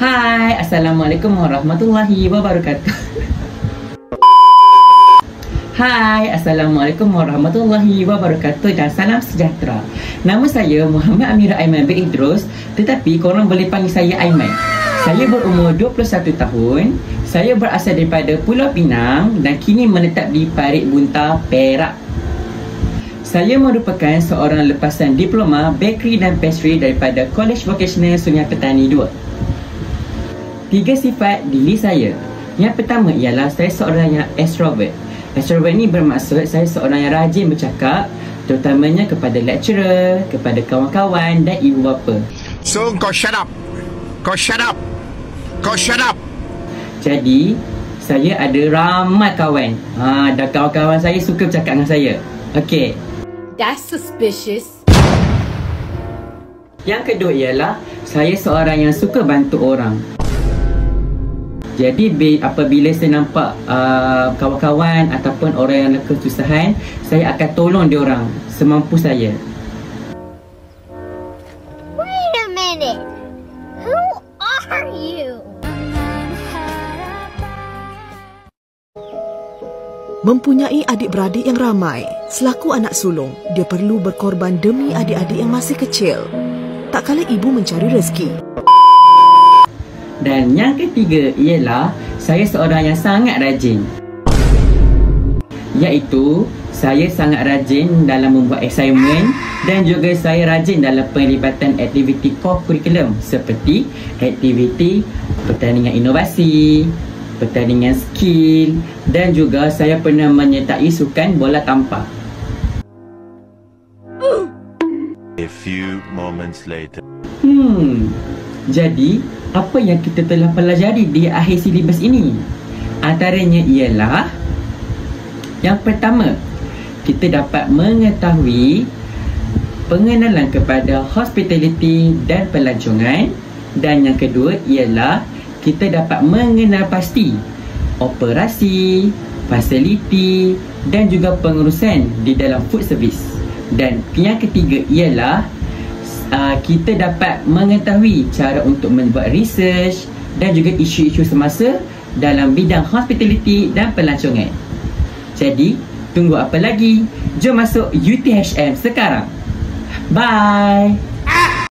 Hai, Assalamualaikum warahmatullahi wabarakatuh. Hai, Assalamualaikum warahmatullahi wabarakatuh dan salam sejahtera. Nama saya Muhammad Amira Aiman bin Idrus, tetapi korang boleh panggil saya Aiman. Saya berumur 21 tahun. Saya berasal daripada Pulau Pinang dan kini menetap di Parit Buntar, Perak. Saya merupakan seorang lepasan diploma Bakery dan Pastry daripada College Vocational Sungai Petani 2. 3 sifat diri saya. Yang pertama ialah saya seorang yang extrovert. Extrovert ni bermaksud saya seorang yang rajin bercakap, terutamanya kepada lecturer, kepada kawan-kawan dan ibu bapa. So kau shut up. Kau shut up. Kau shut up. Jadi saya ada ramai kawan. Dan kawan-kawan saya suka bercakap dengan saya. Okey. That's suspicious. Yang kedua ialah saya seorang yang suka bantu orang. Jadi apabila saya nampak kawan-kawan ataupun orang yang kesusahan, saya akan tolong dia orang semampu saya. Wait a minute. Who are you? Mempunyai adik-beradik yang ramai, selaku anak sulung, dia perlu berkorban demi adik-adik yang masih kecil. Tak kala ibu mencari rezeki. Dan yang ketiga ialah saya seorang yang sangat rajin. Iaitu saya sangat rajin dalam membuat assignment dan juga saya rajin dalam penglibatan aktiviti core curriculum seperti aktiviti pertandingan inovasi, pertandingan skill dan juga saya pernah menyertai sukan bola tampar. A few moments later. Jadi, apa yang kita telah pelajari di akhir silibus ini? Antaranya ialah yang pertama, kita dapat mengetahui pengenalan kepada hospitality dan pelancongan, dan yang kedua ialah kita dapat mengenal pasti operasi, fasiliti dan juga pengurusan di dalam food service. Dan yang ketiga ialah kita dapat mengetahui cara untuk membuat research dan juga isu-isu semasa dalam bidang hospitality dan pelancongan. Jadi, tunggu apa lagi? Jom masuk UTHM sekarang. Bye!